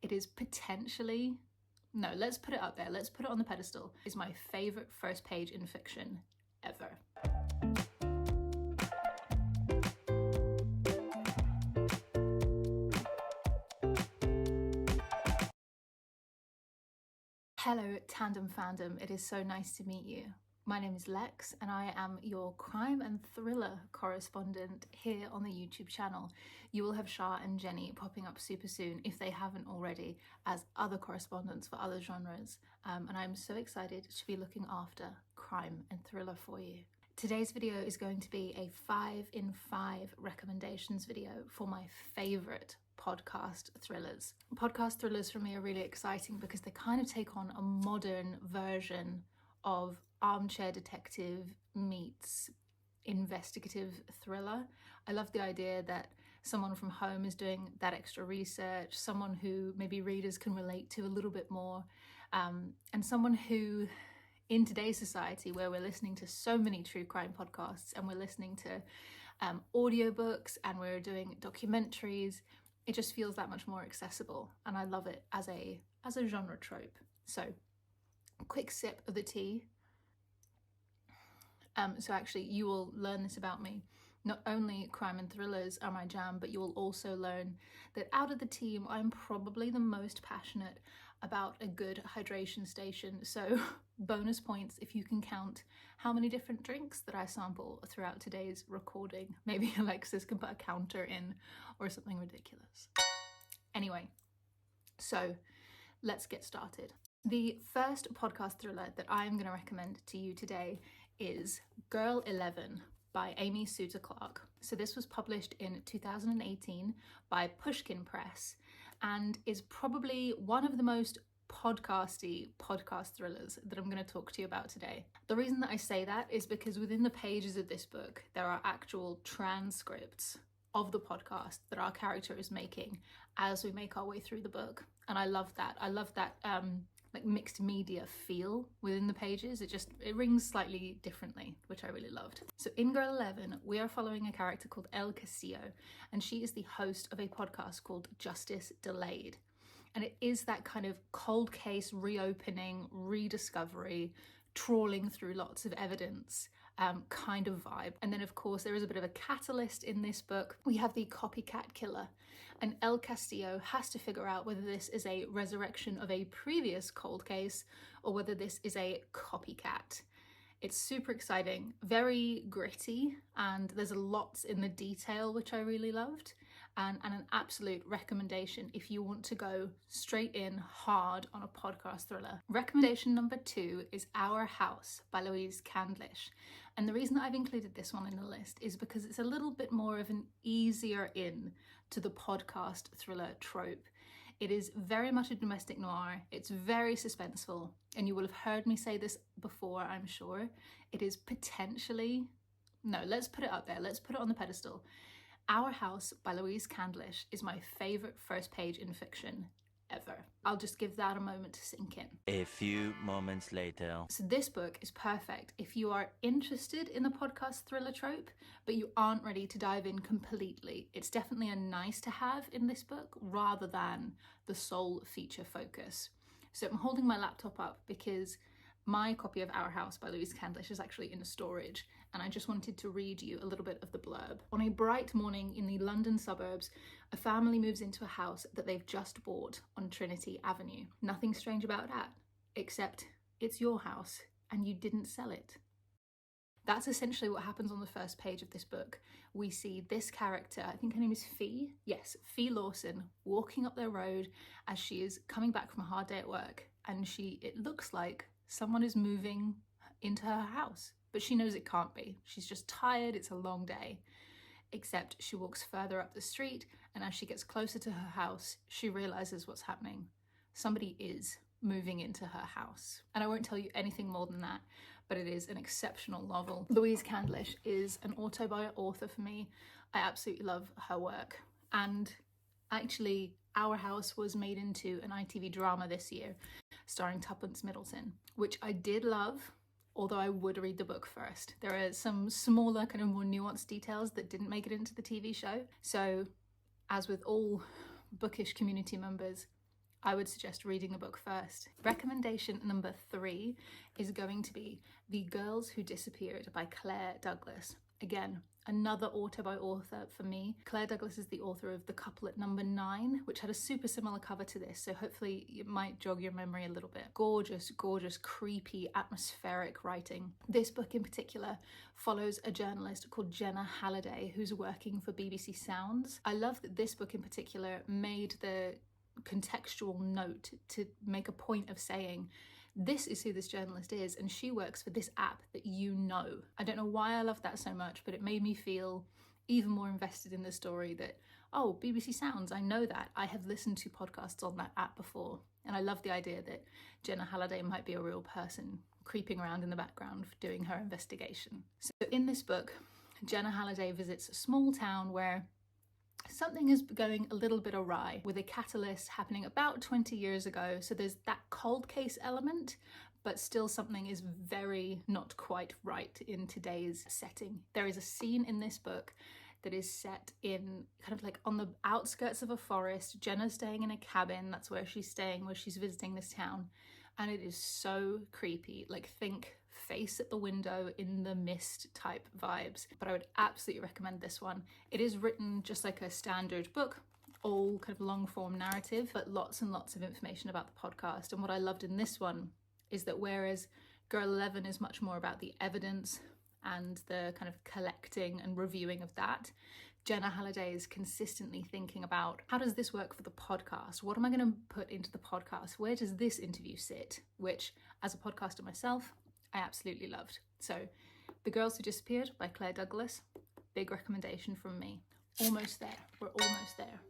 It is potentially, no, let's put it up there, let's put it on the pedestal, is my favourite first page in fiction ever. Hello Tandem fandom, it is so nice to meet you. My name is Lex and I am your crime and thriller correspondent here on the YouTube channel. You will have Shah and Jenny popping up super soon if they haven't already as other correspondents for other genres, and I'm so excited to be looking after crime and thriller for you. Today's video is going to be a 5 in 5 recommendations video for my favourite podcast thrillers. Podcast thrillers for me are really exciting because they kind of take on a modern version of armchair detective meets investigative thriller. I love the idea that someone from home is doing that extra research, someone who maybe readers can relate to a little bit more, and someone who, in today's society where we're listening to so many true crime podcasts and we're listening to audiobooks and we're doing documentaries, it just feels that much more accessible, and I love it as a genre trope. So, quick sip of the tea. So actually you will learn this about me. Not only crime and thrillers are my jam, but you will also learn that out of the team, I'm probably the most passionate about a good hydration station. So bonus points if you can count how many different drinks that I sample throughout today's recording. Maybe Alexis can put a counter in or something ridiculous. Anyway, so let's get started. The first podcast thriller that I'm going to recommend to you today is Girl 11 by Amy Suter Clark. So this was published in 2018 by Pushkin Press and is probably one of the most podcasty podcast thrillers that I'm going to talk to you about today. The reason that I say that is because within the pages of this book there are actual transcripts of the podcast that our character is making as we make our way through the book, and I love that. I love that like mixed media feel within the pages. It rings slightly differently, which I really loved. So in Girl 11, we are following a character called El Castillo, and she is the host of a podcast called Justice Delayed. And it is that kind of cold case reopening, rediscovery, trawling through lots of evidence kind of vibe. And then of course there is a bit of a catalyst in this book. We have the copycat killer, and El Castillo has to figure out whether this is a resurrection of a previous cold case or whether this is a copycat. It's super exciting, very gritty, and there's a lot in the detail which I really loved, and an absolute recommendation if you want to go straight in hard on a podcast thriller. Recommendation number 2 is Our House by Louise Candlish, and the reason that I've included this one in the list is because it's a little bit more of an easier in to the podcast thriller trope. It is very much a domestic noir, it's very suspenseful, and you will have heard me say this before, I'm sure. It is potentially, no, let's put it up there, let's put it on the pedestal. Our House by Louise Candlish is my favourite first page in fiction ever. I'll just give that a moment to sink in. A few moments later. So this book is perfect if you are interested in the podcast thriller trope, but you aren't ready to dive in completely. It's definitely a nice to have in this book rather than the sole feature focus. So I'm holding my laptop up because my copy of Our House by Louise Candlish is actually in storage, and I just wanted to read you a little bit of the blurb. On a bright morning in the London suburbs, a family moves into a house that they've just bought on Trinity Avenue. Nothing strange about that, except it's your house and you didn't sell it. That's essentially what happens on the first page of this book. We see this character, I think her name is Fee. Yes, Fee Lawson, walking up their road as she is coming back from a hard day at work, and it looks like someone is moving into her house, but she knows it can't be. She's just tired, it's a long day. Except she walks further up the street, and as she gets closer to her house, she realizes what's happening. Somebody is moving into her house. And I won't tell you anything more than that, but it is an exceptional novel. Louise Candlish is an autobiography author for me. I absolutely love her work. And actually, Our House was made into an ITV drama this year, starring Tuppence Middleton, which I did love, although I would read the book first. There are some smaller, kind of more nuanced details that didn't make it into the TV show. So, as with all bookish community members, I would suggest reading the book first. Recommendation number 3 is going to be The Girls Who Disappeared by Claire Douglas. Again, another author by author for me. Claire Douglas is the author of The Couple at Number 9, which had a super similar cover to this, so hopefully it might jog your memory a little bit. Gorgeous, gorgeous, creepy, atmospheric writing. This book in particular follows a journalist called Jenna Halliday who's working for BBC Sounds. I love that this book in particular made the contextual note to make a point of saying, this is who this journalist is, and she works for this app that you know. I don't know why I love that so much, but it made me feel even more invested in the story that, oh, BBC Sounds, I know that. I have listened to podcasts on that app before. And I love the idea that Jenna Halliday might be a real person creeping around in the background doing her investigation. So in this book, Jenna Halliday visits a small town where something is going a little bit awry, with a catalyst happening about 20 years ago. So there's that cold case element, but still something is very not quite right in today's setting. There is a scene in this book that is set in kind of like on the outskirts of a forest. Jenna's staying in a cabin. That's where she's staying, where she's visiting this town. And it is so creepy. Like, think face at the window in the mist type vibes. But I would absolutely recommend this one. It is written just like a standard book, all kind of long form narrative, but lots and lots of information about the podcast. And what I loved in this one is that whereas Girl 11 is much more about the evidence and the kind of collecting and reviewing of that, Jenna Halliday is consistently thinking about, how does this work for the podcast? What am I going to put into the podcast? Where does this interview sit? Which, as a podcaster myself, I absolutely loved. So, The Girls Who Disappeared by Claire Douglas, big recommendation from me. Almost there. We're almost there.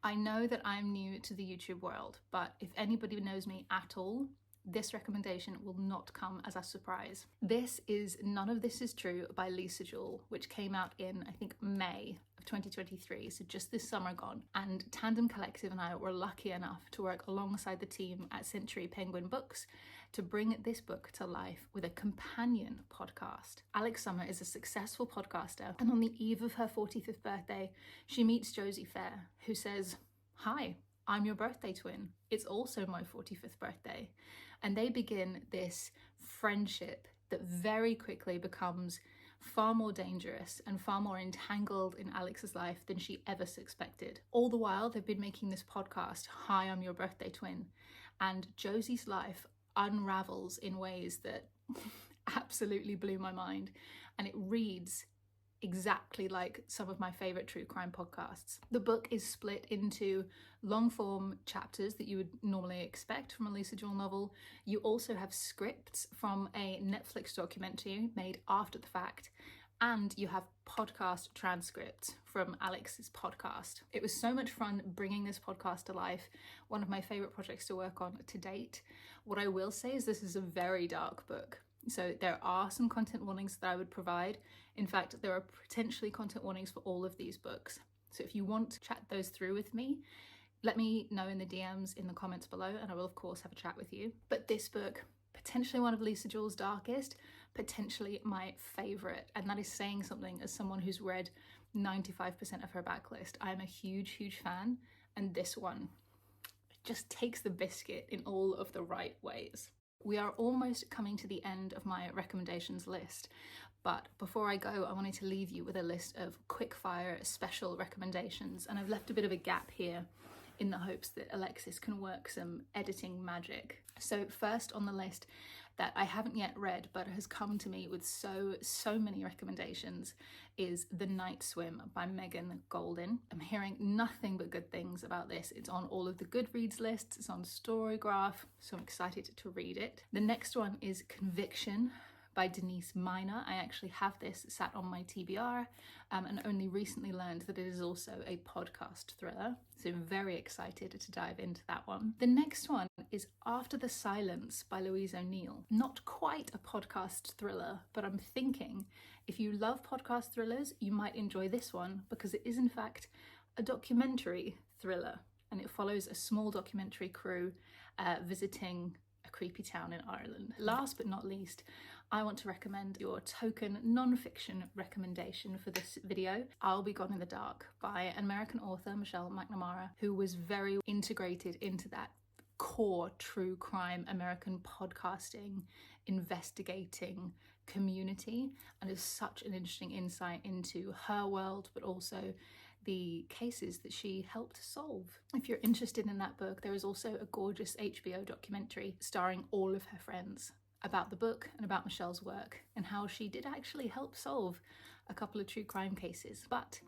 I know that I'm new to the YouTube world, but if anybody knows me at all, this recommendation will not come as a surprise. This is None of This Is True by Lisa Jewell, which came out in, I think, May of 2023, so just this summer gone. And Tandem Collective and I were lucky enough to work alongside the team at Century Penguin Books to bring this book to life with a companion podcast. Alex Summer is a successful podcaster, and on the eve of her 45th birthday, she meets Josie Fair, who says, "Hi, I'm your birthday twin. It's also my 45th birthday." And they begin this friendship that very quickly becomes far more dangerous and far more entangled in Alex's life than she ever suspected. All the while, they've been making this podcast, "Hi, I'm your birthday twin." And Josie's life unravels in ways that absolutely blew my mind. And it reads exactly like some of my favorite true crime podcasts. The book is split into long form chapters that you would normally expect from a Lisa Jewell novel. You also have scripts from a Netflix documentary made after the fact, and you have podcast transcripts from Alex's podcast. It was so much fun bringing this podcast to life. One of my favorite projects to work on to date. What I will say is this is a very dark book. So there are some content warnings that I would provide. In fact, there are potentially content warnings for all of these books. So if you want to chat those through with me, let me know in the DMs in the comments below, and I will of course have a chat with you. But this book, potentially one of Lisa Jewell's darkest, potentially my favorite, and that is saying something as someone who's read 95% of her backlist. I am a huge, huge fan, and this one just takes the biscuit in all of the right ways. We are almost coming to the end of my recommendations list, but before I go, I wanted to leave you with a list of quickfire special recommendations, and I've left a bit of a gap here in the hopes that Alexis can work some editing magic. So first on the list that I haven't yet read but has come to me with so many recommendations is The Night Swim by Megan Golden. I'm hearing nothing but good things about this. It's on all of the Goodreads lists, it's on Storygraph, so I'm excited to read it. The next one is Conviction by Denise Miner. I actually have this sat on my TBR and only recently learned that it is also a podcast thriller, so I'm very excited to dive into that one. The next one is After the Silence by Louise O'Neill. Not quite a podcast thriller, but I'm thinking if you love podcast thrillers, you might enjoy this one because it is in fact a documentary thriller, and it follows a small documentary crew visiting a creepy town in Ireland. Last but not least, I want to recommend your token non-fiction recommendation for this video. I'll Be Gone in the Dark by an American author, Michelle McNamara, who was very integrated into that core true crime American podcasting, investigating community, and is such an interesting insight into her world, but also the cases that she helped solve. If you're interested in that book, there is also a gorgeous HBO documentary starring all of her friends about the book and about Michelle's work and how she did actually help solve a couple of true crime cases. But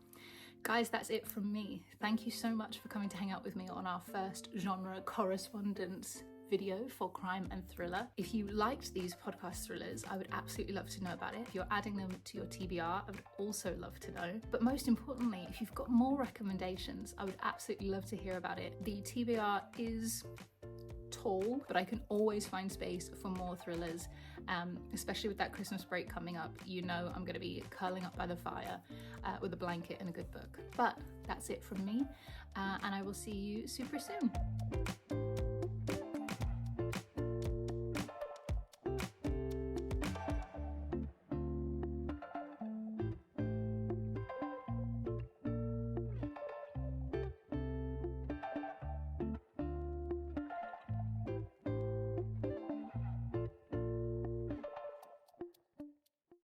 guys, that's it from me. Thank you so much for coming to hang out with me on our first genre correspondence video for crime and thriller. If you liked these podcast thrillers, I would absolutely love to know about it. If you're adding them to your TBR, I would also love to know. But most importantly, if you've got more recommendations, I would absolutely love to hear about it. The TBR is tall, but I can always find space for more thrillers, especially with that Christmas break coming up. You know I'm going to be curling up by the fire with a blanket and a good book. But that's it from me, and I will see you super soon.